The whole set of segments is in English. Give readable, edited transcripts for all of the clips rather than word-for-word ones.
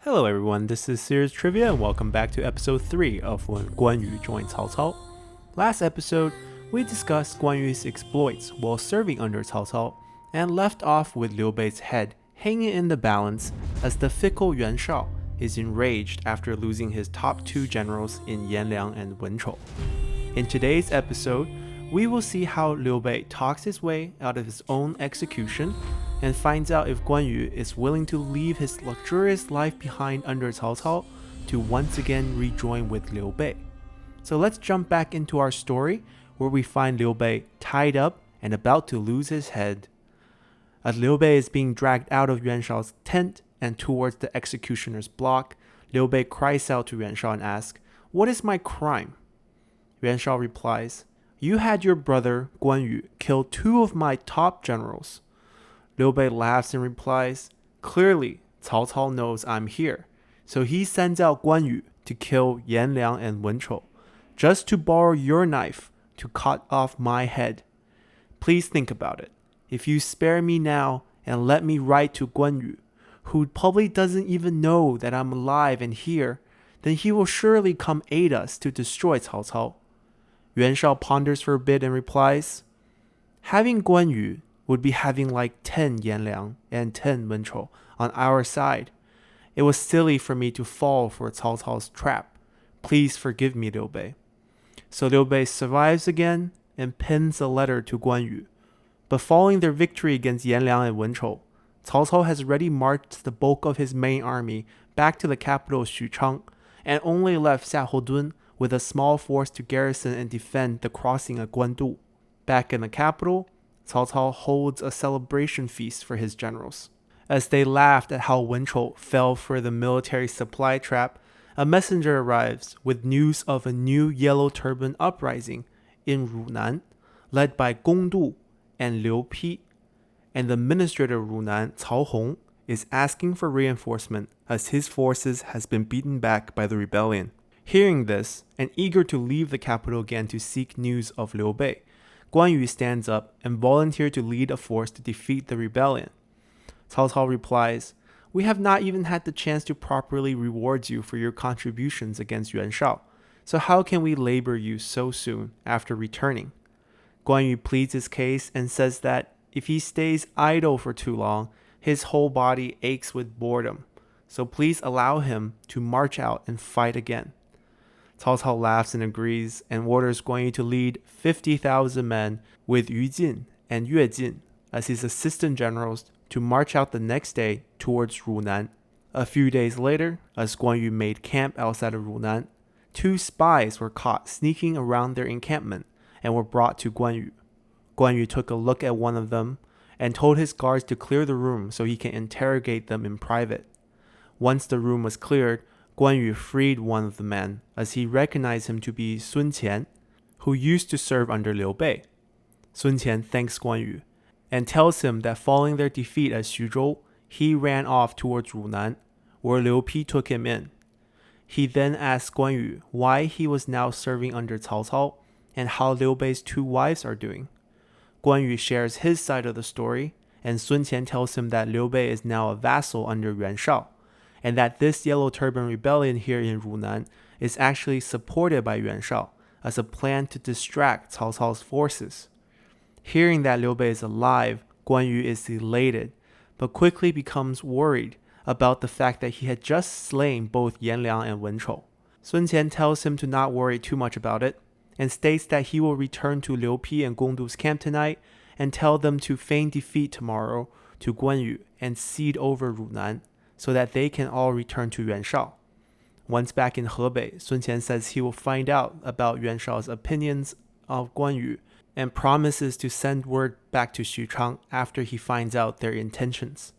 Hello everyone, this is Serious Trivia and welcome back to episode 3 of When Guan Yu joined Cao Cao. Last episode, we discussed Guan Yu's exploits while serving under Cao Cao and left off with Liu Bei's head hanging in the balance as the fickle Yuan Shao is enraged after losing his top two generals in Yanliang and Wenchou. In today's episode, we will see how Liu Bei talks his way out of his own execution and finds out if Guan Yu is willing to leave his luxurious life behind under Cao Cao to once again rejoin with Liu Bei. So let's jump back into our story where we find Liu Bei tied up and about to lose his head. As Liu Bei is being dragged out of Yuan Shao's tent and towards the executioner's block, Liu Bei cries out to Yuan Shao and asks, "What is my crime?" Yuan Shao replies, "You had your brother, Guan Yu, kill two of my top generals." Liu Bei laughs and replies, "Clearly, Cao Cao knows I'm here, so he sends out Guan Yu to kill Yanliang and Wenchou, just to borrow your knife to cut off my head. Please think about it. If you spare me now and let me write to Guan Yu, who probably doesn't even know that I'm alive and here, then he will surely come aid us to destroy Cao Cao." Yuan Shao ponders for a bit and replies, "Having Guan Yu would be having like 10 Yanliang and 10 Wenchou on our side. It was silly for me to fall for Cao Cao's trap. Please forgive me, Liu Bei." So Liu Bei survives again and pens a letter to Guan Yu. But following their victory against Yanliang and Wenchou, Cao Cao has already marched the bulk of his main army back to the capital of Xuchang and only left Xiahoudun with a small force to garrison and defend the crossing at Guandu. Back in the capital, Cao Cao holds a celebration feast for his generals. As they laughed at how Wenchou fell for the military supply trap, a messenger arrives with news of a new yellow turban uprising in Runan, led by Gongdu and Liu Bei, and the administrator of Runan, Cao Hong, is asking for reinforcement as his forces has been beaten back by the rebellion. Hearing this, and eager to leave the capital again to seek news of Liu Bei, Guan Yu stands up and volunteers to lead a force to defeat the rebellion. Cao Cao replies, "We have not even had the chance to properly reward you for your contributions against Yuan Shao, so how can we labor you so soon after returning?" Guan Yu pleads his case and says that if he stays idle for too long, his whole body aches with boredom, so please allow him to march out and fight again. Cao Cao laughs and agrees and orders Guan Yu to lead 50,000 men with Yu Jin and Yue Jin as his assistant generals to march out the next day towards Runan. A few days later, as Guan Yu made camp outside of Runan, two spies were caught sneaking around their encampment and were brought to Guan Yu. Guan Yu took a look at one of them and told his guards to clear the room so he can interrogate them in private. Once the room was cleared, Guan Yu freed one of the men as he recognized him to be Sun Qian, who used to serve under Liu Bei. Sun Qian thanks Guan Yu and tells him that following their defeat at Xuzhou, he ran off towards Runan, where Liu Bei took him in. He then asks Guan Yu why he was now serving under Cao Cao and how Liu Bei's two wives are doing. Guan Yu shares his side of the story, and Sun Qian tells him that Liu Bei is now a vassal under Yuan Shao, and that this Yellow Turban rebellion here in Runan is actually supported by Yuan Shao as a plan to distract Cao Cao's forces. Hearing that Liu Bei is alive, Guan Yu is elated, but quickly becomes worried about the fact that he had just slain both Yanliang and Wenchou. Sun Qian tells him to not worry too much about it, and states that he will return to Liu Bei and Gongdu's camp tonight and tell them to feign defeat tomorrow to Guan Yu and cede over Runan, so that they can all return to Yuan Shao. Once back in Hebei, Sun Qian says he will find out about Yuan Shao's opinions of Guan Yu and promises to send word back to Xuchang after he finds out their intentions.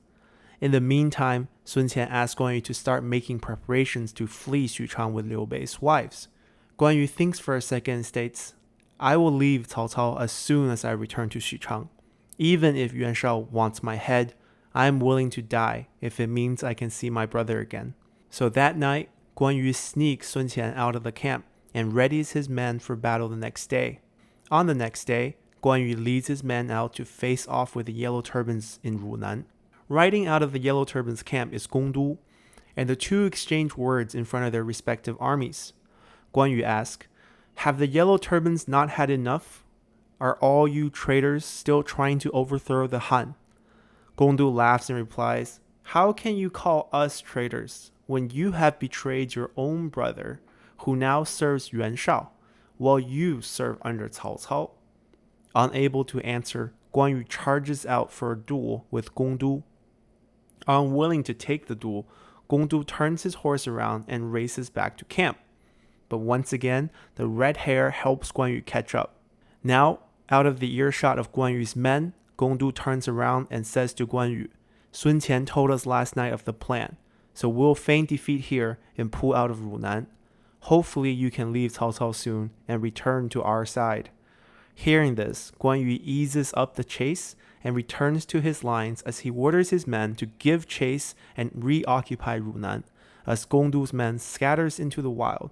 In the meantime, Sun Qian asks Guan Yu to start making preparations to flee Xuchang with Liu Bei's wives. Guan Yu thinks for a second and states, "I will leave Cao Cao as soon as I return to Xuchang. Even if Yuan Shao wants my head, I am willing to die if it means I can see my brother again." So that night, Guan Yu sneaks Sun Qian out of the camp and readies his men for battle the next day. On the next day, Guan Yu leads his men out to face off with the Yellow Turbans in Runan. Riding out of the Yellow Turbans' camp is Gongdu, and the two exchange words in front of their respective armies. Guan Yu asked, "Have the yellow turbans not had enough? Are all you traitors still trying to overthrow the Han?" Gongdu laughs and replies, "How can you call us traitors when you have betrayed your own brother, who now serves Yuan Shao, while you serve under Cao Cao?" Unable to answer, Guan Yu charges out for a duel with Gongdu. Unwilling to take the duel, Gongdu turns his horse around and races back to camp. But once again, the red hair helps Guan Yu catch up. Now, out of the earshot of Guan Yu's men, Gongdu turns around and says to Guan Yu, "Sun Qian told us last night of the plan, so we'll feign defeat here and pull out of Runan. Hopefully you can leave Cao Cao soon and return to our side." Hearing this, Guan Yu eases up the chase and returns to his lines as he orders his men to give chase and reoccupy Runan, as Gongdu's men scatters into the wild.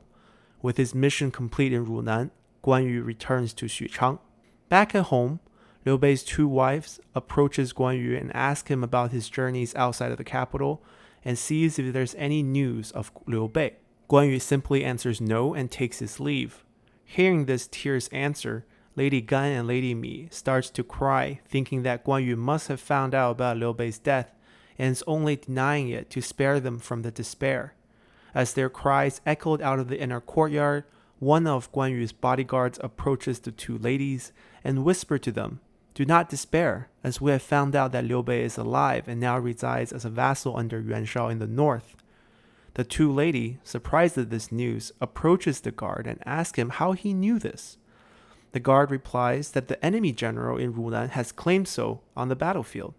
With his mission complete in Runan, Guan Yu returns to Xuchang. Back at home, Liu Bei's two wives approaches Guan Yu and ask him about his journeys outside of the capital and sees if there's any news of Liu Bei. Guan Yu simply answers no and takes his leave. Hearing this tear's answer, Lady Gan and Lady Mi starts to cry, thinking that Guan Yu must have found out about Liu Bei's death and is only denying it to spare them from the despair. As their cries echoed out of the inner courtyard, one of Guan Yu's bodyguards approaches the two ladies and whispers to them, "Do not despair, as we have found out that Liu Bei is alive and now resides as a vassal under Yuan Shao in the north." The two ladies, surprised at this news, approaches the guard and asks him how he knew this. The guard replies that the enemy general in Runan has claimed so on the battlefield.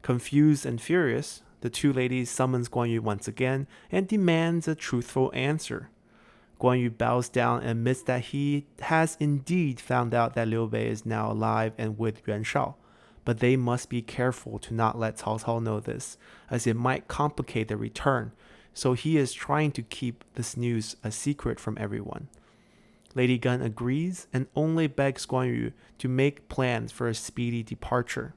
Confused and furious, the two ladies summons Guan Yu once again and demands a truthful answer. Guan Yu bows down and admits that he has indeed found out that Liu Bei is now alive and with Yuan Shao, but they must be careful to not let Cao Cao know this, as it might complicate their return, so he is trying to keep this news a secret from everyone. Lady Gan agrees and only begs Guan Yu to make plans for a speedy departure.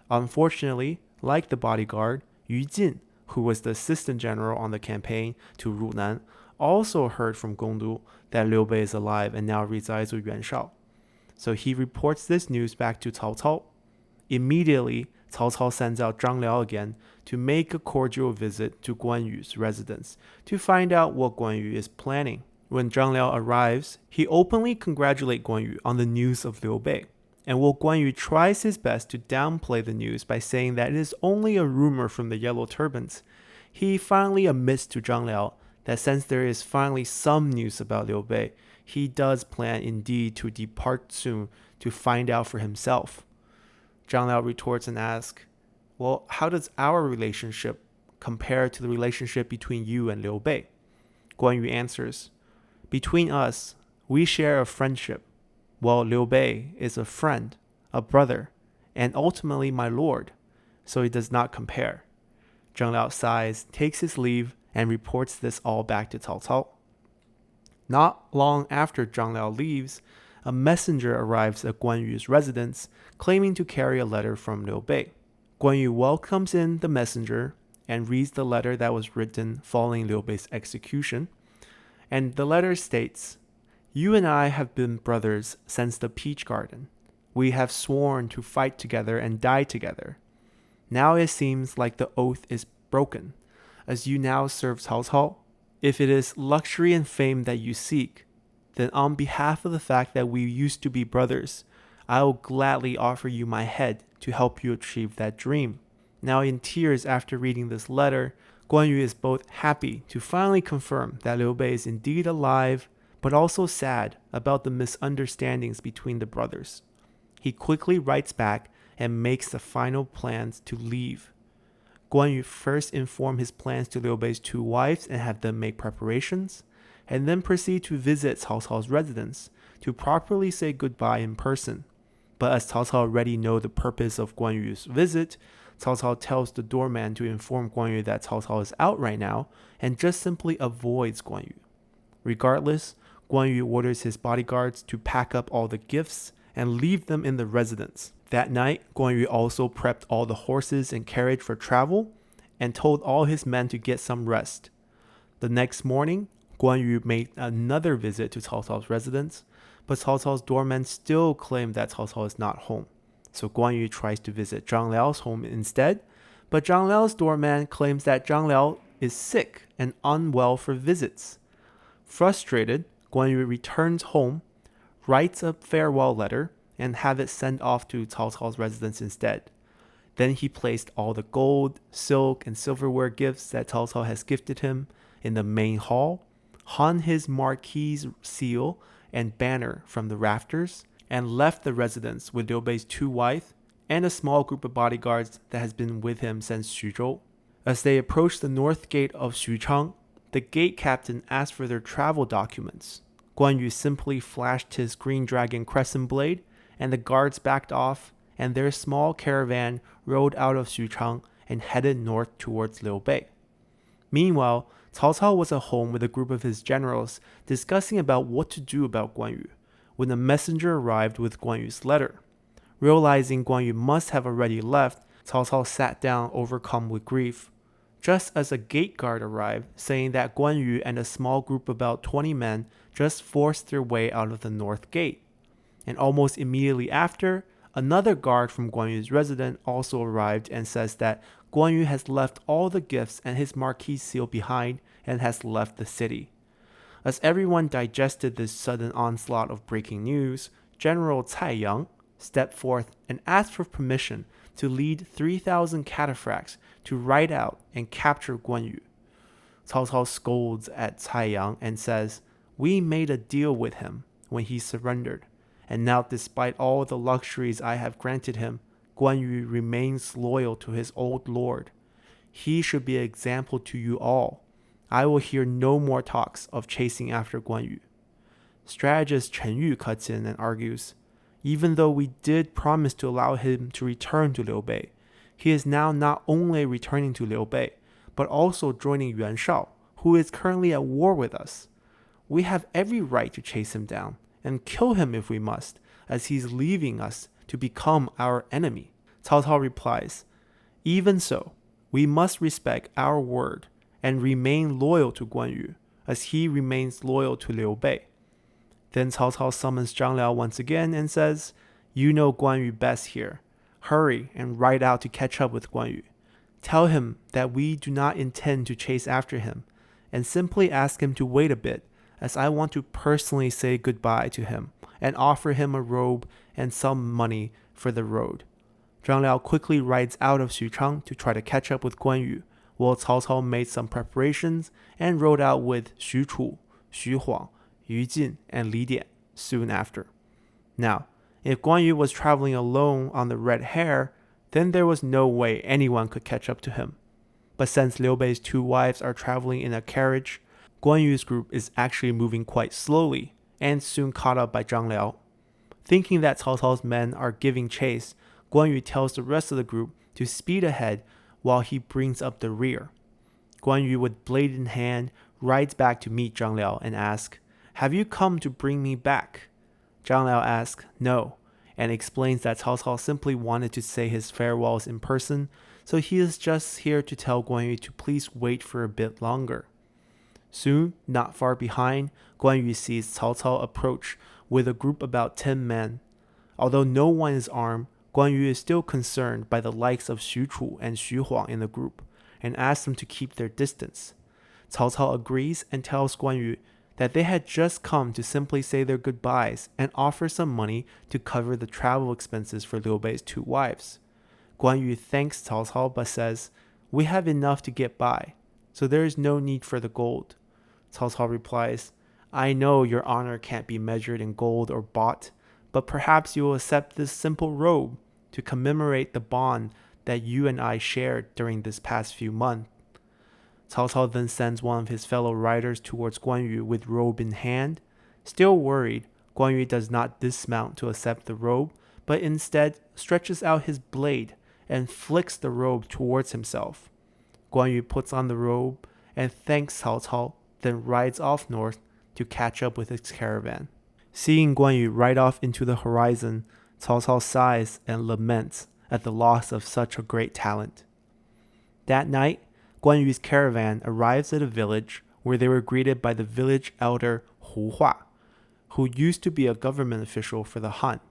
Unfortunately, like the bodyguard, Yu Jin, who was the assistant general on the campaign to Runan, also heard from Gongdu that Liu Bei is alive and now resides with Yuan Shao. So he reports this news back to Cao Cao. Immediately, Cao Cao sends out Zhang Liao again to make a cordial visit to Guan Yu's residence to find out what Guan Yu is planning. When Zhang Liao arrives, he openly congratulates Guan Yu on the news of Liu Bei, and while Guan Yu tries his best to downplay the news by saying that it is only a rumor from the Yellow Turbans, he finally admits to Zhang Liao that since there is finally some news about Liu Bei, he does plan indeed to depart soon to find out for himself. Zhang Liao retorts and asks, "Well, how does our relationship compare to the relationship between you and Liu Bei?" Guan Yu answers, "Between us, we share a friendship, while Liu Bei is a friend, a brother, and ultimately my lord, so it does not compare." Zhang Liao sighs, takes his leave, and reports this all back to Cao Cao. Not long after Zhang Liao leaves, a messenger arrives at Guan Yu's residence, claiming to carry a letter from Liu Bei. Guan Yu welcomes in the messenger and reads the letter that was written following Liu Bei's execution. And the letter states, "You and I have been brothers since the Peach Garden. We have sworn to fight together and die together. Now it seems like the oath is broken, as you now serve Cao Cao. If it is luxury and fame that you seek, then on behalf of the fact that we used to be brothers, I will gladly offer you my head to help you achieve that dream." Now in tears after reading this letter, Guan Yu is both happy to finally confirm that Liu Bei is indeed alive, but also sad about the misunderstandings between the brothers. He quickly writes back and makes the final plans to leave. Guan Yu first informed his plans to Liu Bei's two wives and had them make preparations, and then proceed to visit Cao Cao's residence to properly say goodbye in person. But as Cao Cao already know the purpose of Guan Yu's visit, Cao Cao tells the doorman to inform Guan Yu that Cao Cao is out right now and just simply avoids Guan Yu. Regardless, Guan Yu orders his bodyguards to pack up all the gifts and leave them in the residence. That night, Guan Yu also prepped all the horses and carriage for travel and told all his men to get some rest. The next morning, Guan Yu made another visit to Cao Cao's residence, but Cao Cao's doorman still claimed that Cao Cao is not home. So Guan Yu tries to visit Zhang Liao's home instead, but Zhang Liao's doorman claims that Zhang Liao is sick and unwell for visits. Frustrated, Guan Yu returns home, writes a farewell letter, and have it sent off to Cao Cao's residence instead. Then he placed all the gold, silk, and silverware gifts that Cao Cao has gifted him in the main hall, hung his marquise seal and banner from the rafters, and left the residence with Liu Bei's 2 wives and a small group of bodyguards that has been with him since Xuzhou. As they approached the north gate of Xuchang, the gate captain asked for their travel documents. Guan Yu simply flashed his green dragon crescent blade, and the guards backed off, and their small caravan rode out of Xuchang and headed north towards Liu Bei. Meanwhile, Cao Cao was at home with a group of his generals discussing about what to do about Guan Yu, when a messenger arrived with Guan Yu's letter. Realizing Guan Yu must have already left, Cao Cao sat down overcome with grief. Just as a gate guard arrived, saying that Guan Yu and a small group of about 20 men just forced their way out of the north gate. And almost immediately after, another guard from Guan Yu's residence also arrived and says that Guan Yu has left all the gifts and his marquise seal behind and has left the city. As everyone digested this sudden onslaught of breaking news, General Cai Yang stepped forth and asked for permission to lead 3,000 cataphracts to ride out and capture Guan Yu. Cao Cao scolds at Cai Yang and says, "We made a deal with him when he surrendered, and now despite all the luxuries I have granted him, Guan Yu remains loyal to his old lord. He should be an example to you all. I will hear no more talks of chasing after Guan Yu." Strategist Chen Yu cuts in and argues, "Even though we did promise to allow him to return to Liu Bei, he is now not only returning to Liu Bei, but also joining Yuan Shao, who is currently at war with us. We have every right to chase him down and kill him if we must, as he is leaving us to become our enemy." Cao Cao replies, "Even so, we must respect our word and remain loyal to Guan Yu, as he remains loyal to Liu Bei." Then Cao Cao summons Zhang Liao once again and says, "You know Guan Yu best here. Hurry and ride out to catch up with Guan Yu. Tell him that we do not intend to chase after him, and simply ask him to wait a bit, as I want to personally say goodbye to him and offer him a robe and some money for the road." Zhang Liao quickly rides out of Xuchang to try to catch up with Guan Yu, while Cao Cao made some preparations and rode out with Xu Chu, Xu Huang, Yu Jin, and Li Dian soon after. Now, if Guan Yu was traveling alone on the red hare, then there was no way anyone could catch up to him. But since Liu Bei's 2 wives are traveling in a carriage, Guan Yu's group is actually moving quite slowly and soon caught up by Zhang Liao. Thinking that Cao Cao's men are giving chase, Guan Yu tells the rest of the group to speed ahead while he brings up the rear. Guan Yu, with blade in hand, rides back to meet Zhang Liao and asks, "Have you come to bring me back?" Zhang Liao asks, "No," and explains that Cao Cao simply wanted to say his farewells in person, so he is just here to tell Guan Yu to please wait for a bit longer. Soon, not far behind, Guan Yu sees Cao Cao approach with a group about 10 men. Although no one is armed, Guan Yu is still concerned by the likes of Xu Chu and Xu Huang in the group, and asks them to keep their distance. Cao Cao agrees and tells Guan Yu that they had just come to simply say their goodbyes and offer some money to cover the travel expenses for Liu Bei's 2 wives. Guan Yu thanks Cao Cao but says, "We have enough to get by, so there is no need for the gold." Cao Cao replies, "I know your honor can't be measured in gold or bought, but perhaps you will accept this simple robe to commemorate the bond that you and I shared during this past few months." Cao Cao then sends one of his fellow riders towards Guan Yu with robe in hand. Still worried, Guan Yu does not dismount to accept the robe, but instead stretches out his blade and flicks the robe towards himself. Guan Yu puts on the robe and thanks Cao Cao, then rides off north to catch up with his caravan. Seeing Guan Yu ride off into the horizon, Cao Cao sighs and laments at the loss of such a great talent. That night, Guan Yu's caravan arrives at a village where they were greeted by the village elder Hu Hua, who used to be a government official for the Han.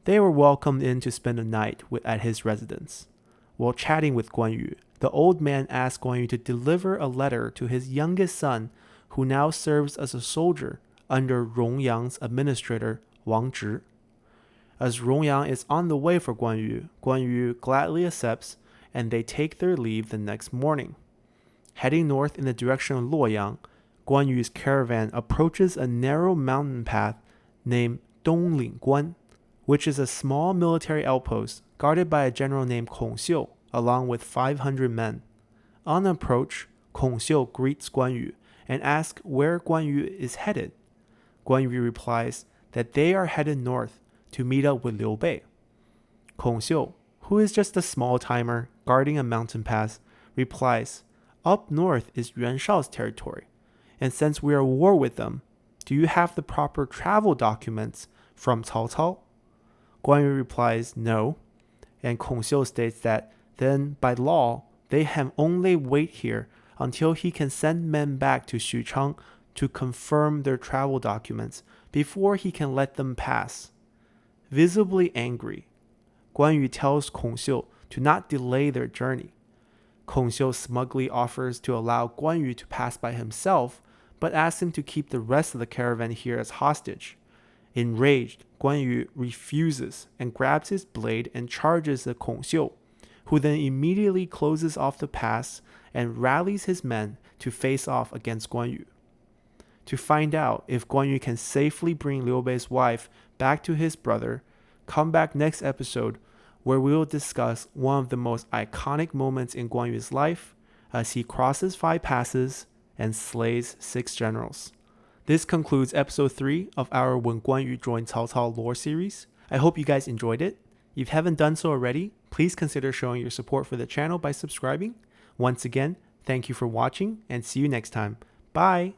They were welcomed in to spend the night at his residence. While chatting with Guan Yu, the old man asked Guan Yu to deliver a letter to his youngest son, who now serves as a soldier under Rongyang's administrator Wang Zhi. As Rongyang is on the way for Guan Yu gladly accepts, and they take their leave the next morning. Heading north in the direction of Luoyang, Guan Yu's caravan approaches a narrow mountain path named Dongling Guan, which is a small military outpost guarded by a general named Kong Xiu, along with 500 men. On approach, Kong Xiu greets Guan Yu and asks where Guan Yu is headed. Guan Yu replies that they are headed north to meet up with Liu Bei. Kong Xiu, who is just a small-timer guarding a mountain pass, replies, "Up north is Yuan Shao's territory, and since we are at war with them, do you have the proper travel documents from Cao Cao?" Guan Yu replies, "No," and Kong Xiu states that then, by law, they have only wait here until he can send men back to Xuchang to confirm their travel documents before he can let them pass. Visibly angry, Guan Yu tells Kong Xiu to not delay their journey. Kong Xiu smugly offers to allow Guan Yu to pass by himself, but asks him to keep the rest of the caravan here as hostage. Enraged, Guan Yu refuses and grabs his blade and charges at Kong Xiu, who then immediately closes off the pass and rallies his men to face off against Guan Yu. To find out if Guan Yu can safely bring Liu Bei's wife back to his brother, come back next episode where we will discuss one of the most iconic moments in Guan Yu's life as he crosses 5 passes and slays 6 generals. This concludes episode 3 of our When Guan Yu Joined Cao Cao lore series. I hope you guys enjoyed it. If you haven't done so already, please consider showing your support for the channel by subscribing. Once again, thank you for watching and see you next time. Bye!